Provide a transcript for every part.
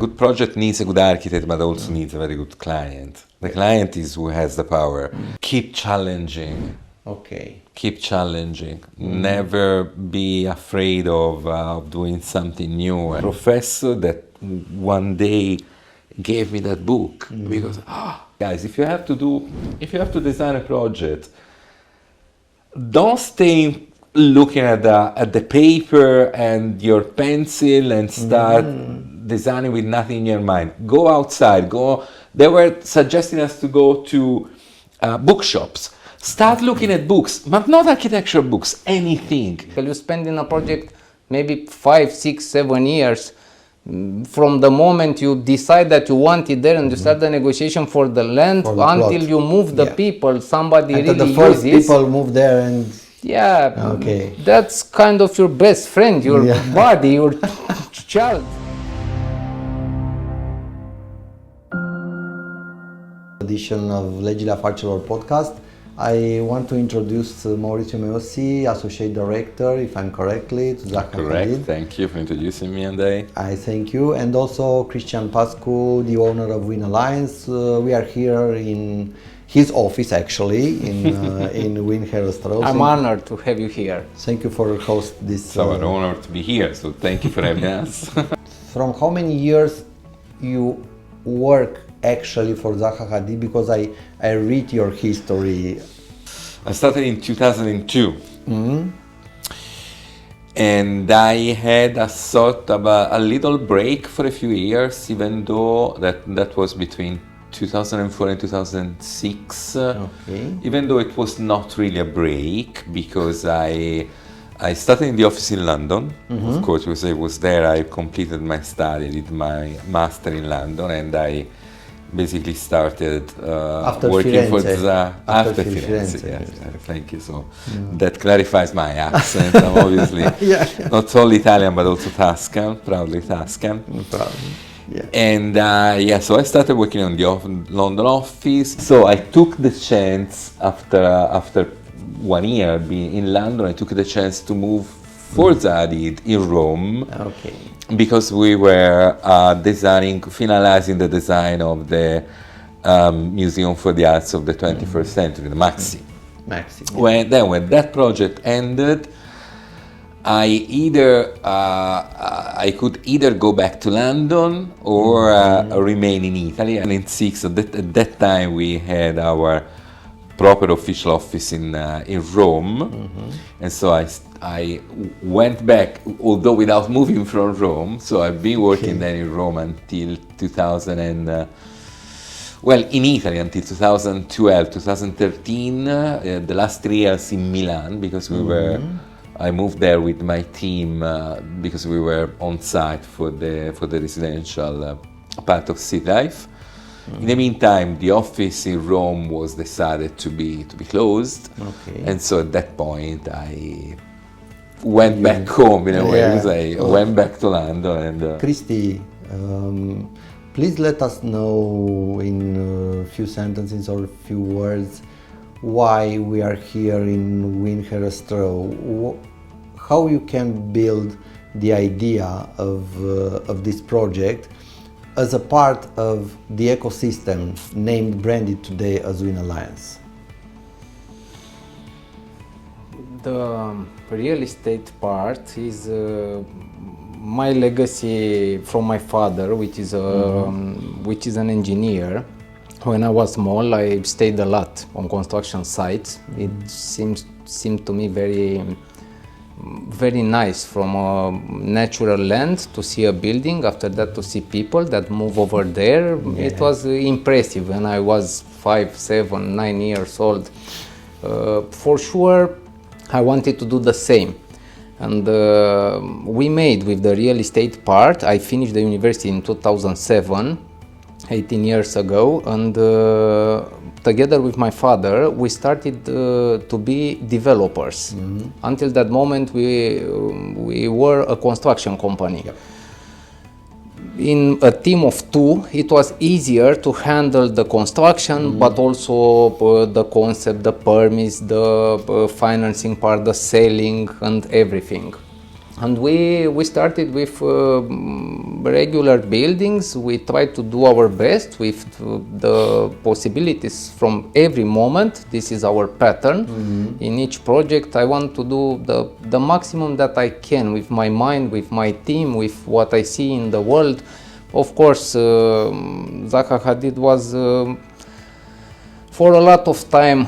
Good project needs a good architect, but also needs a very good client. The client is who has the power. Keep challenging. Okay. Keep challenging. Never be afraid of doing something new. A professor that one day gave me that book because, guys, if you have to design a project, don't stay looking at the paper and your pencil and start designing with nothing in your mind. Go outside. They were suggesting us to go to bookshops. Start looking at books, but not architecture books, anything. You spend in a project maybe 5, 6, 7 years from the moment you decide that you want it there and you start the negotiation for the land until you move the people, somebody until really the first uses. people move there and... Yeah, that's kind of your best friend, your body, your child. Edition of Legile Afacerilor podcast. I want to introduce Maurizio Meossi, Associate Director, if I'm correctly, to Zaha Correct, Hadid. thank you for introducing me, Andrei. I thank you. And also Cristi Pascu, the owner of Win Alliance. We are here in his office, actually, in Win Herăstrău. I'm honored to have you here. Thank you for host this. It's our honor to be here, so thank you for having us. From how many years you work actually for Zaha Hadid? Because I read your history. I started in 2002. And I had a sort of a little break for a few years, even though that was between 2004 and 2006. Even though it was not really a break, because I started in the office in London, of course, because I was there. I completed my study, did my master in London, and I basically started working for Zaha after Firenze. Yes. Thank you. So that clarifies my accent. I'm obviously not only Italian but also Tuscan, proudly Tuscan. Yeah. And so I started working on the London office. So I took the chance after 1 year being in London. I took the chance to move for Zaha Hadid in Rome. Okay. Because we were finalizing the design of the Museum for the Arts of the 21st Century, the Maxi. When that project ended, I could either go back to London or remain in Italy. And in at that time we had our proper official office in Rome, and so I went back, although without moving from Rome. So I've been working then in Rome until 2000 and in Italy until 2012, 2013. The last 3 years in Milan, because I moved there with my team because we were on site for the residential part of city life. In the meantime, the office in Rome was decided to be closed, and so at that point I went back home in a way, because I went back to London. And Cristi, please let us know in a few sentences or a few words why we are here in Win Herăstrău, how you can build the idea of this project as a part of the ecosystem branded today as Win Alliance. The real estate part is my legacy from my father, which is an engineer. When I was small, I stayed a lot on construction sites. It seemed to me very nice from a natural land to see a building, after that to see people that move over there. It was impressive when I was 5, 7, 9 years old. For sure, I wanted to do the same. And we made with the real estate part. I finished the university in 2007, 18 years ago, and together with my father, we started to be developers. Until that moment, we were a construction company. In a team of 2, it was easier to handle the construction, but also the concept, the permits, the financing part, the selling, and everything. And we started with regular buildings. We tried to do our best with the possibilities from every moment. This is our pattern. In each project I want to do the maximum that I can with my mind, with my team, with what I see in the world. Of course, Zaha Hadid was for a lot of time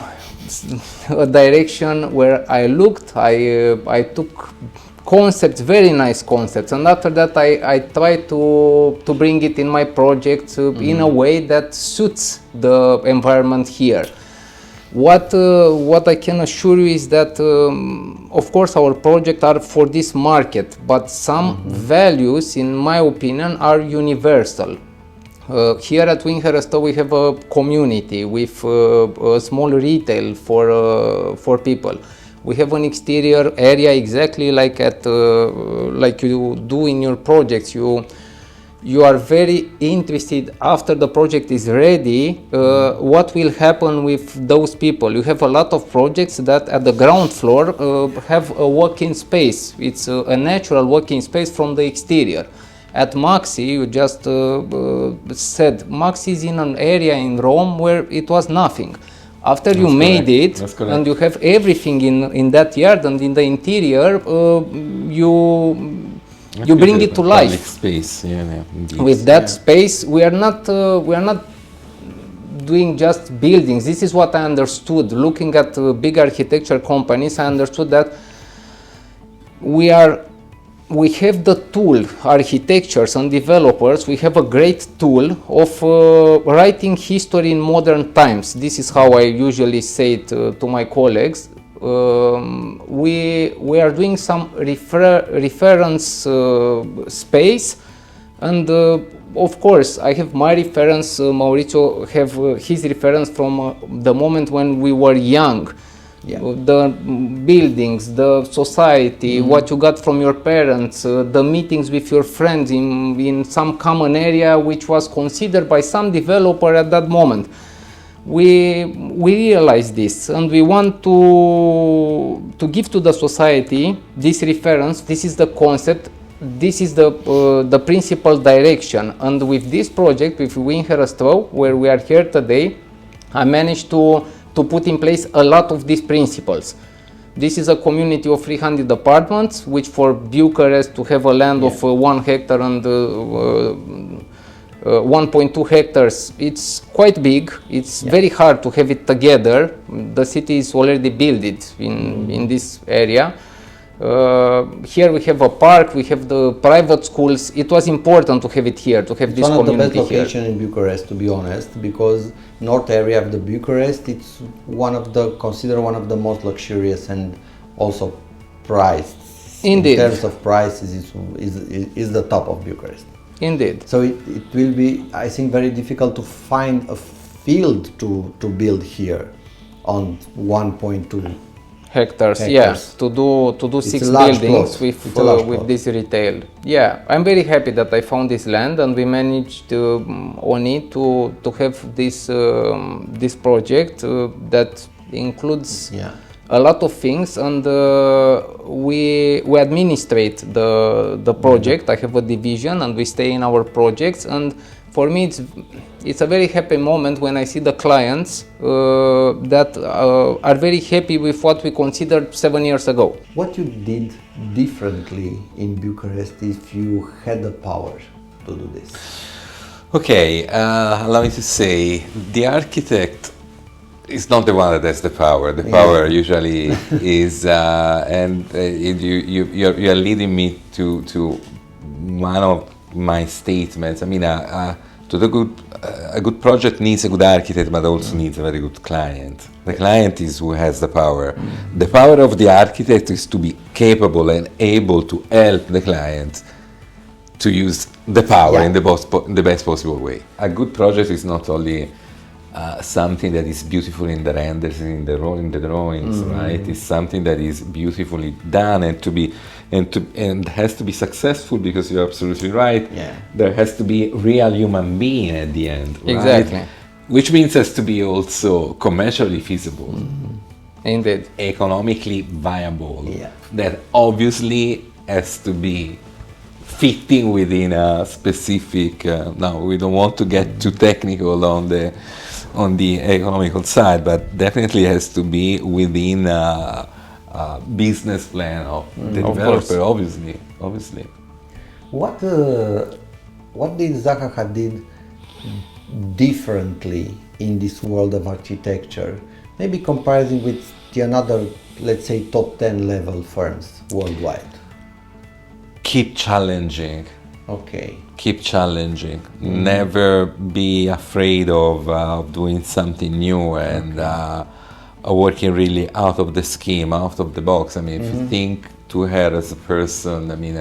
a direction where I looked, I took concepts, very nice concepts, and after that I try to bring it in my project in a way that suits the environment here. What I can assure you is that of course our projects are for this market, but some values, in my opinion, are universal. Here at Winchester we have a community with a small retail for people. We have an exterior area exactly like like you do in your projects. You are very interested after the project is ready, what will happen with those people. You have a lot of projects that at the ground floor have a working space. It's a natural working space from the exterior. At Maxi, you just said, Maxi is in an area in Rome where it was nothing. After you made it and you have everything in that yard and in the interior, you bring it to life. Public space, With that space, we are not doing just buildings. This is what I understood. Looking at big architecture companies, I understood that we have the tool, architectures and developers, we have a great tool of writing history in modern times. This is how I usually say it to my colleagues. We are doing some reference space, and of course I have my reference, Maurizio have his reference from the moment when we were young. The buildings, the society, what you got from your parents, the meetings with your friends in some common area which was considered by some developer at that moment. We realize this, and we want to give to the society this reference. This is the concept, this is the principal direction, and with this project, with Winchester, where we are here today, I managed to put in place a lot of these principles. This is a community of 300 apartments, which for Bucharest to have a land of 1 hectare and 1.2 hectares, it's quite big. It's very hard to have it together. The city is already built in this area. Here we have a park, we have the private schools. It was important to have it here, to have this community here. It's one of the best locations in Bucharest, to be honest, because north area of the Bucharest, it's considered one of the most luxurious and also priced. Indeed. In terms of prices, is the top of Bucharest. Indeed. So it will be, I think, very difficult to find a field to build here on 1.2 hectares. To do 6 buildings with this retail. I'm very happy that I found this land, and we managed on it to have this project that includes a lot of things, and we administrate the project. I have a division and we stay in our projects, and for me it's a very happy moment when I see the clients that are very happy with what we considered 7 years ago. What you did differently in Bucharest if you had the power to do this? Okay, allow me to say, the architect is not the one that has the power. The power usually is, and you are leading me to one of my statements. I mean, a good project needs a good architect, but also needs a very good client. The client is who has the power. The power of the architect is to be capable and able to help the client to use the power in the best possible way. A good project is not only something that is beautiful in the renders, in the drawings, right? It's something that is beautifully done and has to be successful, because you're absolutely right. There has to be a real human being at the end, right? Exactly. Which means it has to be also commercially feasible. Indeed. Economically viable. That obviously has to be fitting within a specific. Now we don't want to get too technical on the economical side, but definitely has to be within a business plan of the developer. Obviously. What did Zaha Hadid differently in this world of architecture? Maybe comparing with the another, let's say, top 10 level firms worldwide. Keep challenging. Okay. Keep challenging. Never be afraid of doing something new and working really out of the scheme, out of the box. I mean, if you think to her as a person, I mean,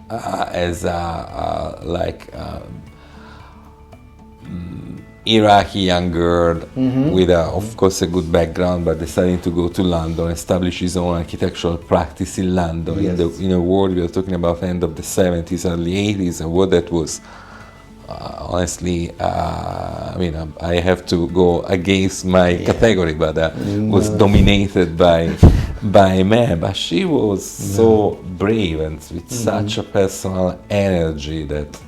as Iraqi young girl with, of course, a good background, but deciding to go to London, establish his own architectural practice in London. Yes. In a world we are talking about end of the 70s, early 80s, and what that was. Honestly, I mean, I have to go against my category, but was dominated by men. But she was so brave and with such a personal energy that.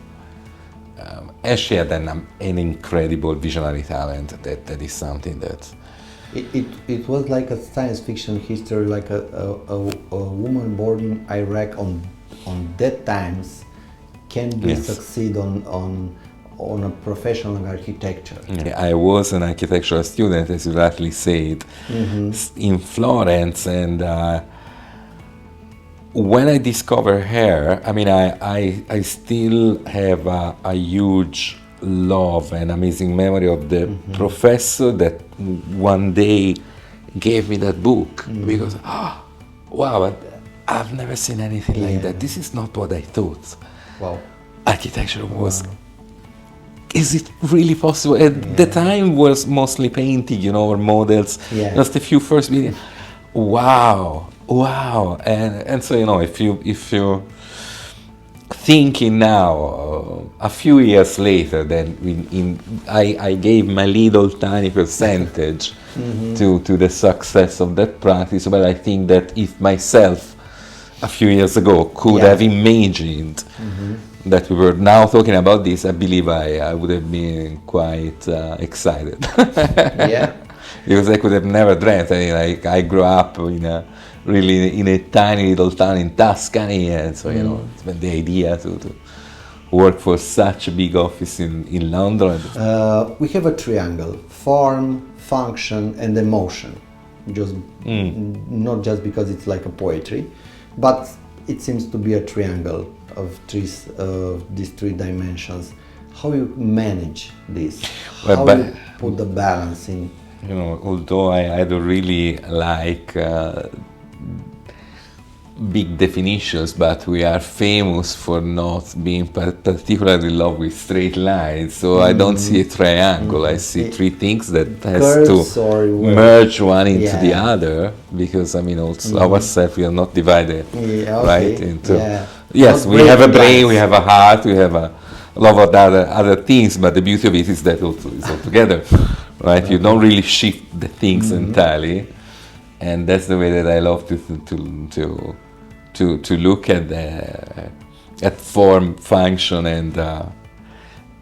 And she had an incredible visionary talent. That is something that. It was like a science fiction history, like a woman born in Iraq on that times can succeed on a professional architecture. I was an architectural student, as you rightly said, in Florence, and when I discovered her, I mean, I still have a huge love and amazing memory of the professor that one day gave me that book, because, wow, but I've never seen anything like that. This is not what I thought. Wow. Architecture was. Is it really possible? At the time was mostly painting, or models. Just a few first videos. Wow, and so if you thinking now, a few years later, then I gave my little tiny percentage to the success of that practice. But I think that if myself a few years ago could have imagined that we were now talking about this, I believe I would have been quite excited. Because I could have never dreamt. I mean, I grew up in a tiny little town in Tuscany, and so the idea to work for such a big office in London. We have a triangle: form, function, and emotion. Not just because it's like a poetry, but it seems to be a triangle of these three dimensions. How you manage this? How you put the balance in? Although I don't really like big definitions, but we are famous for not being particularly in love with straight lines. So I don't see a triangle. I see three things that has to merge one into the other, because I mean, also ourselves, we are not divided right into. Yes, we have a brain, we have a heart, we have a lot of other things, but the beauty of it is that it's all together. Right, you don't really shift the things entirely, and that's the way that I love to look at form, function,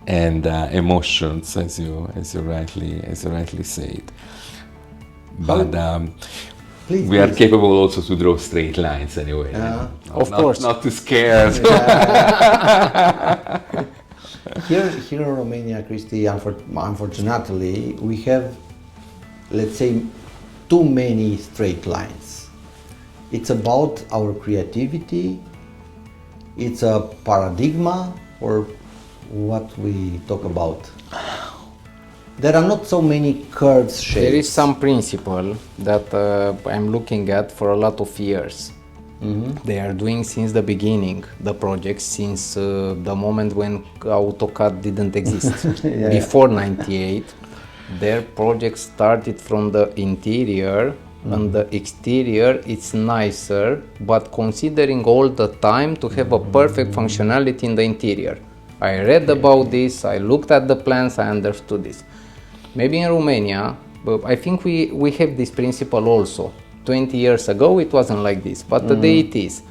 and emotions, as you rightly said. But we are capable also to draw straight lines anyway. Of course, not too scared. Here in Romania, Cristi, unfortunately, we have, let's say, too many straight lines. It's about our creativity, it's a paradigm, or what we talk about. There are not so many curves, shapes. There is some principle that I'm looking at for a lot of years. They are doing since the beginning the projects, since the moment when AutoCAD didn't exist. Before 98, their projects started from the interior, and the exterior it's nicer, but considering all the time to have a perfect functionality in the interior. I read about this, I looked at the plans, I understood this. Maybe in Romania, I think we have this principle also. 20 years ago it wasn't like this, but today it is.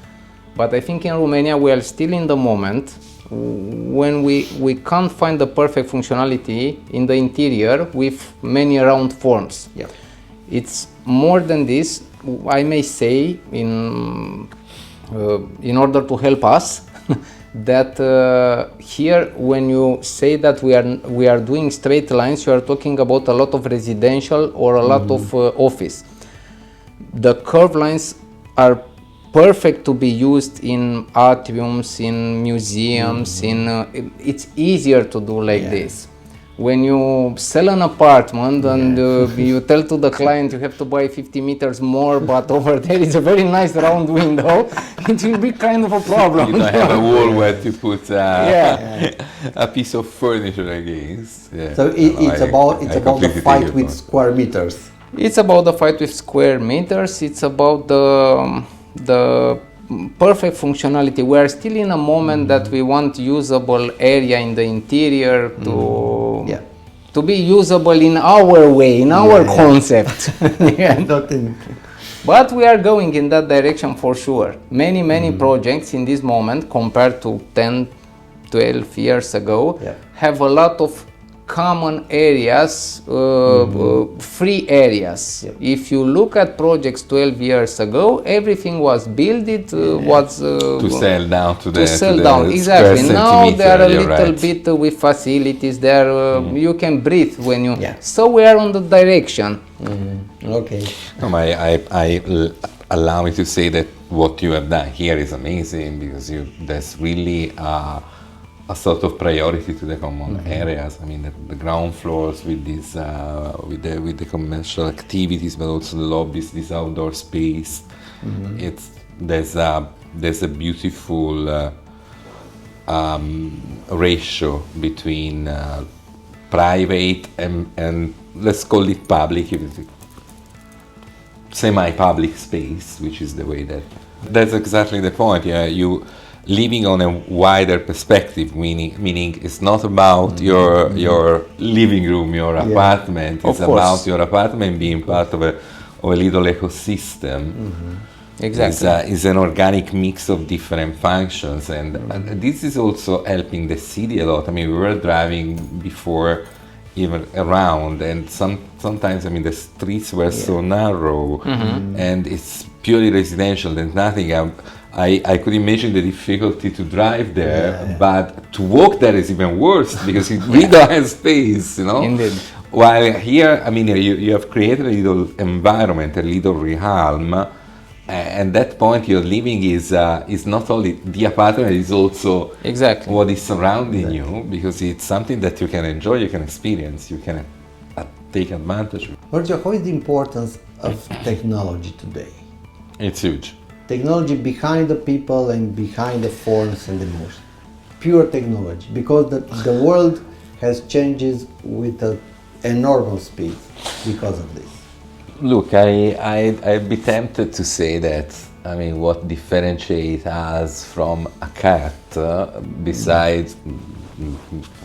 But I think in Romania we are still in the moment when we can't find the perfect functionality in the interior with many round forms. Yeah. It's more than this, I may say, in order to help us, that here when you say that we are doing straight lines, you are talking about a lot of residential or a lot of office. The curved lines are perfect to be used in atriums, in museums, it's easier to do like this. When you sell an apartment and you tell to the client you have to buy 50 meters more, but over there is a very nice round window, it will be kind of a problem. You don't have a wall where to put a piece of furniture against. Yeah. So it's about the fight with square meters. It's about the fight with square meters. It's about the perfect functionality. We are still in a moment that we want usable area in the interior to be usable in our way, in our concept. But we are going in that direction for sure. Many projects in this moment compared to 10, 12 years ago have a lot of common areas, free areas. If you look at projects 12 years ago, everything was built, was to sell down to the exactly. Now they are a little bit with facilities there. You can breathe when you. So we are on the direction. Okay. I allow me to say that what you have done here is amazing because there's really a sort of priority to the common areas. I mean, the ground floors with these, with the commercial activities, but also the lobbies, this outdoor space. There's a beautiful ratio between private and let's call it public, semi-public space, which is the way that's exactly the point. You living on a wider perspective, meaning it's not about your living room, your apartment. It's about your apartment being part of a little ecosystem. Exactly. It's an organic mix of different functions, and this is also helping the city a lot. I mean, we were driving before even around, and sometimes, I mean, the streets were so narrow, and it's purely residential. There's nothing. I could imagine the difficulty to drive there, but to walk there is even worse because we don't have space, you know. Indeed. While here, I mean, you have created a little environment, a little realm, and that point you're living is not only the apartment, it's also what is surrounding you, because it's something that you can enjoy, you can experience, you can take advantage of. Maurizio, how is the importance of technology today? It's huge. Technology behind the people and behind the forms and the motion. Pure technology, because the world has changes with an enormous speed because of this. Look, I'd be tempted to say that, I mean, what differentiates us from a cat, besides,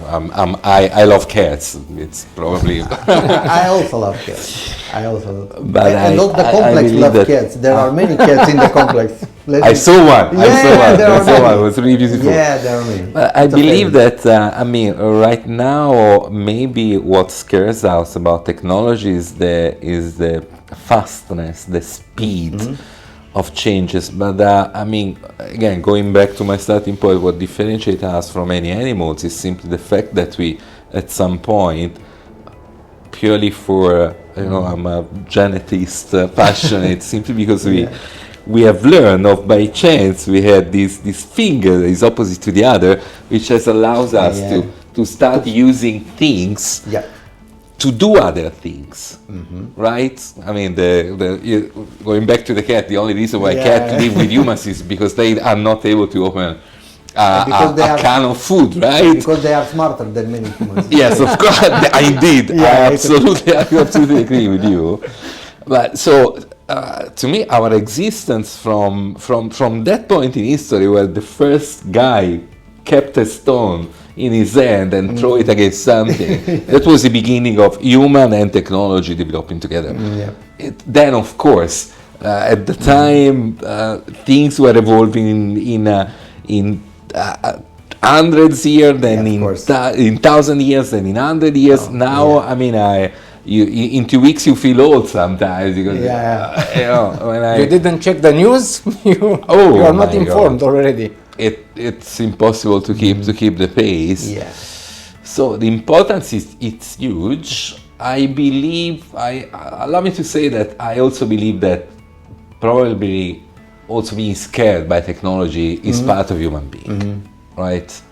I love cats. It's probably. I also love cats. But not the complex love cats. There are many cats in the complex. I saw one. It was really beautiful. Yeah, there are many. I believe that, I mean, right now, maybe what scares us about technology is the fastness, the speed of changes. But I mean, again, going back to my starting point, what differentiates us from any animals is simply the fact that we, at some point, purely for, I'm a genetist, passionate, simply because we have learned of by chance we had this finger that is opposite to the other, which has allows us to start using things to do other things, right? I mean, going back to the cat, the only reason why cats live with humans is because they are not able to open a can of food, right? Because they are smarter than many humans. Yes, of course, indeed. I absolutely agree with you. But so, to me, our existence from that point in history, where the first guy kept a stone in his hand and throw it against something, that was the beginning of human and technology developing together. Then, of course, At the time, things were evolving in hundreds years, then in 1,000 years, then in 100 years. Now, I mean, in 2 weeks you feel old sometimes because you didn't check the news. you are not informed already. It's impossible to keep the pace. Yeah. So the importance it's huge. I believe allow me to say that I also believe that probably also being scared by technology is part of human being, right?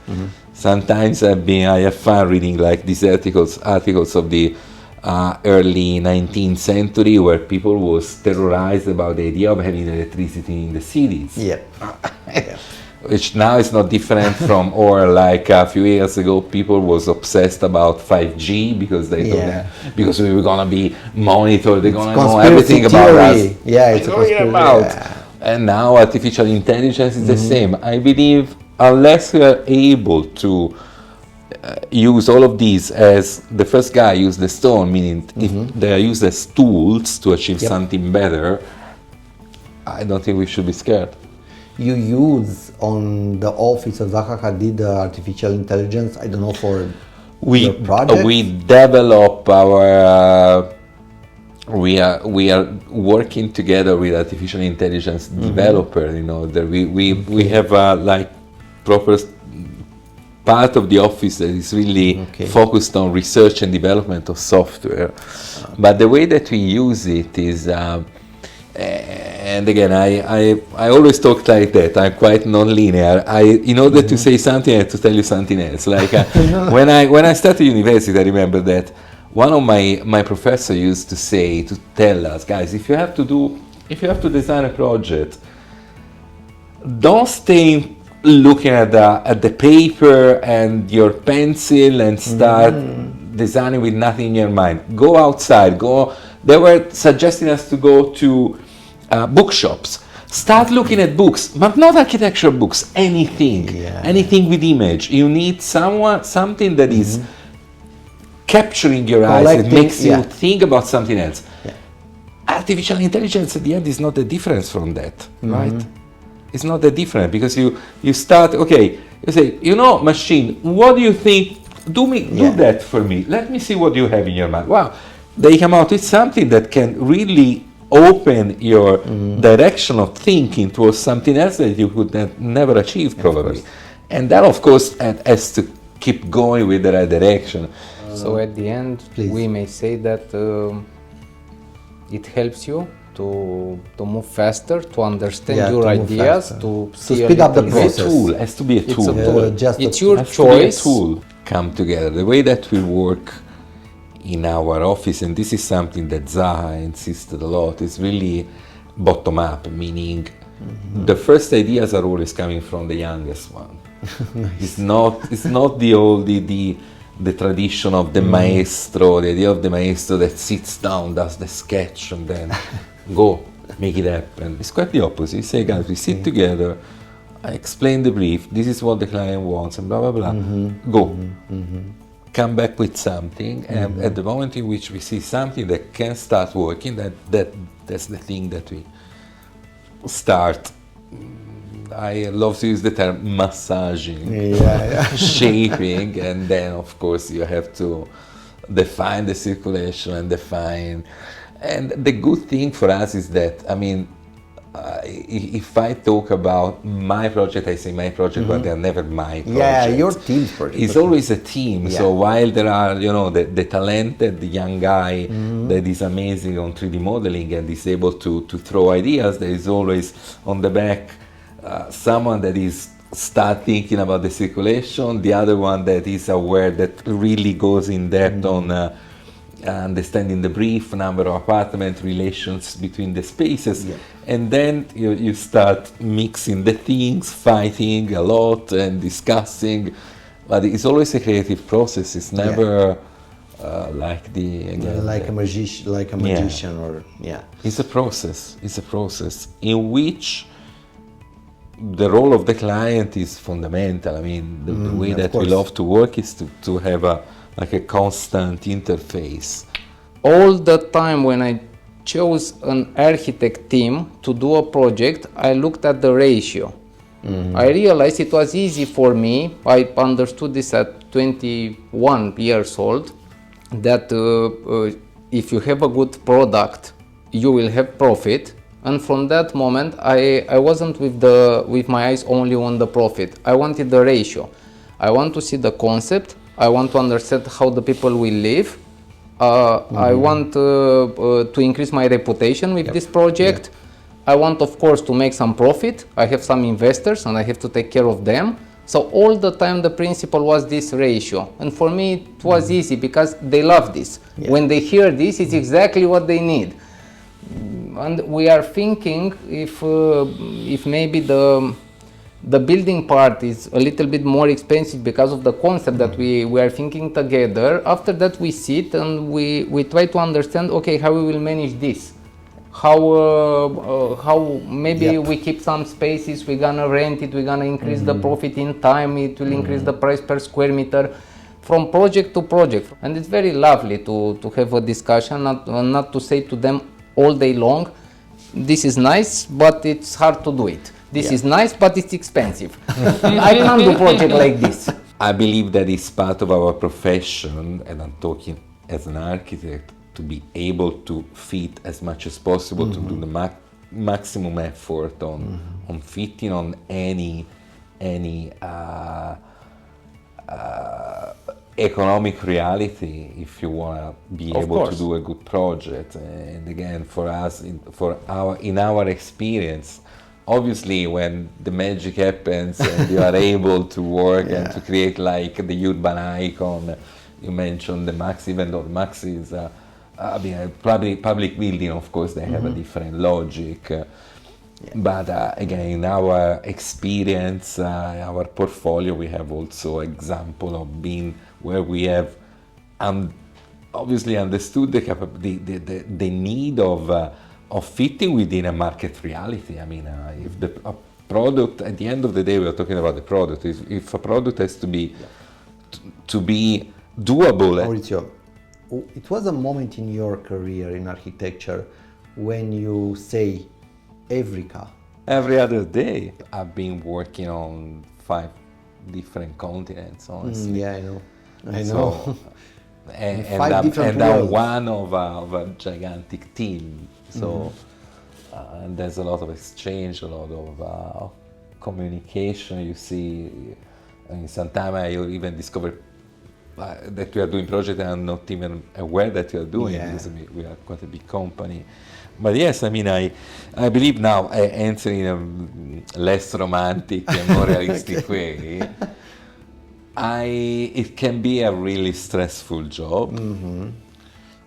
Sometimes I have fun reading like these articles of the early 19th century where people was terrorized about the idea of having electricity in the cities. Yeah. Which now is not different from, or like a few years ago, people was obsessed about 5G because they thought that because we were gonna be monitored, they're gonna know everything about us. Yeah, it's And now artificial intelligence is the same. I believe unless we are able to use all of these as the first guy used the stone, meaning if they are used as tools to achieve something better, I don't think we should be scared. You use on the office of Zaha Hadid artificial intelligence, I don't know, for your project? We develop our we are working together with artificial intelligence developer, you know, that we have like proper part of the office that is really focused on research and development of software. But the way that we use it is and again, I always talk like that. I'm quite non-linear. In order to say something, I have to tell you something else. Like when I started university, I remember that one of my professor used to tell us, guys, if you have to design a project, don't stay looking at the paper and your pencil and start designing with nothing in your mind. Go outside. They were suggesting us to go to bookshops. Start looking at books, but not architecture books. Anything with image. You need something that is capturing your eyes. It makes you think about something else. Artificial intelligence at the end is not the difference from that, right? It's not that different because you start. Okay, you say, machine. What do you think? Do that for me. Let me see what you have in your mind. Wow, they come out with something that can really open your direction of thinking towards something else that you could never achieve probably. And that of course has to keep going with the right direction. So at the end, we may say that it helps you to move faster, to understand your ideas, to speed up the process. It's a tool. It has to be a tool. It's your choice. Tool come together. The way that we work in our office, and this is something that Zaha insisted a lot, is really bottom up, meaning the first ideas are always coming from the youngest one. It's not the tradition of the maestro, the idea of the maestro that sits down, does the sketch, and then go make it happen. It's quite the opposite. You say, guys, we sit together, I explain the brief, this is what the client wants, and blah blah blah. Go. Come back with something, and at the moment in which we see something that can start working, that's the thing that we start. I love to use the term massaging, shaping, and then of course you have to define the circulation and define. And the good thing for us is that, I mean, if I talk about my project, I say my project, but they're never my project. Yeah, your team's project. It's always a team. So while there are, the talented young guy that is amazing on 3D modeling and is able to throw ideas, there is always on the back someone that is start thinking about the circulation, the other one that is aware, that really goes in depth on understanding the brief, number of apartment, relations between the spaces, and then you start mixing the things, fighting a lot and discussing, but it's always a creative process. It's never like a magician, or It's a process in which the role of the client is fundamental. I mean, the way that we love to work is to have a constant interface. All the time when I chose an architect team to do a project, I looked at the ratio. I realized it was easy for me. I understood this at 21 years old, that if you have a good product, you will have profit. And from that moment, I wasn't with my eyes only on the profit. I wanted the ratio. I want to see the concept. I want to understand how the people will live. I want to increase my reputation with this project. I want, of course, to make some profit. I have some investors and I have to take care of them. So all the time the principle was this ratio. And for me it was easy because they love this. When they hear this, it's exactly what they need. And we are thinking if maybe the building part is a little bit more expensive because of the concept that we are thinking together. After that we sit and we try to understand, okay, how we will manage this. How maybe we keep some spaces, we're gonna rent it, we're gonna increase the profit in time, it will increase the price per square meter from project to project. And it's very lovely to have a discussion, not to say to them all day long, this is nice, but it's hard to do it. This is nice, but it's expensive. I can't do project like this. I believe that it's part of our profession, and I'm talking as an architect, to be able to fit as much as possible, to do the maximum effort on fitting on any economic reality if you want to be able to do a good project. And again, for us, in our experience, obviously when the magic happens and you are able to work and to create like the urban icon, you mentioned the Max event, or Max is I mean, public building, of course, they have a different logic. But again, in our experience, our portfolio, we have also example of being where we have obviously understood the need of fitting within a market reality. I mean, if the product, at the end of the day, we are talking about the product. If a product has to be doable. Maurizio, it was a moment in your career in architecture when you say Eureka. Every other day. I've been working on 5 different continents, honestly. I know. I know. And I'm one of a gigantic team. So and there's a lot of exchange, a lot of communication. You see, I mean, sometimes I even discover that we are doing project and I'm not even aware that we are doing because we are quite a big company. But yes, I mean, I believe now, answering in a less romantic and more realistic way, it can be a really stressful job,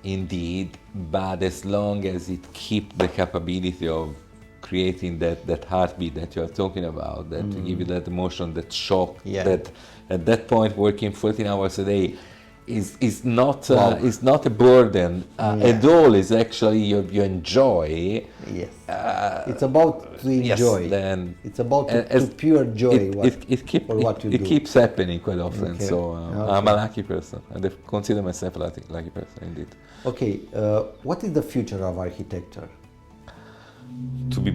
indeed, but as long as it keeps the capability of creating that heartbeat that you are talking about, that to give you that emotion, that shock, that at that point working 14 hours a day is not a burden at all. It's actually you enjoy. Yes, it's about to enjoy. Yes, then it's about to pure joy. It keeps happening quite often. So I'm a lucky person. I consider myself a lucky person indeed. Okay, what is the future of architecture? To be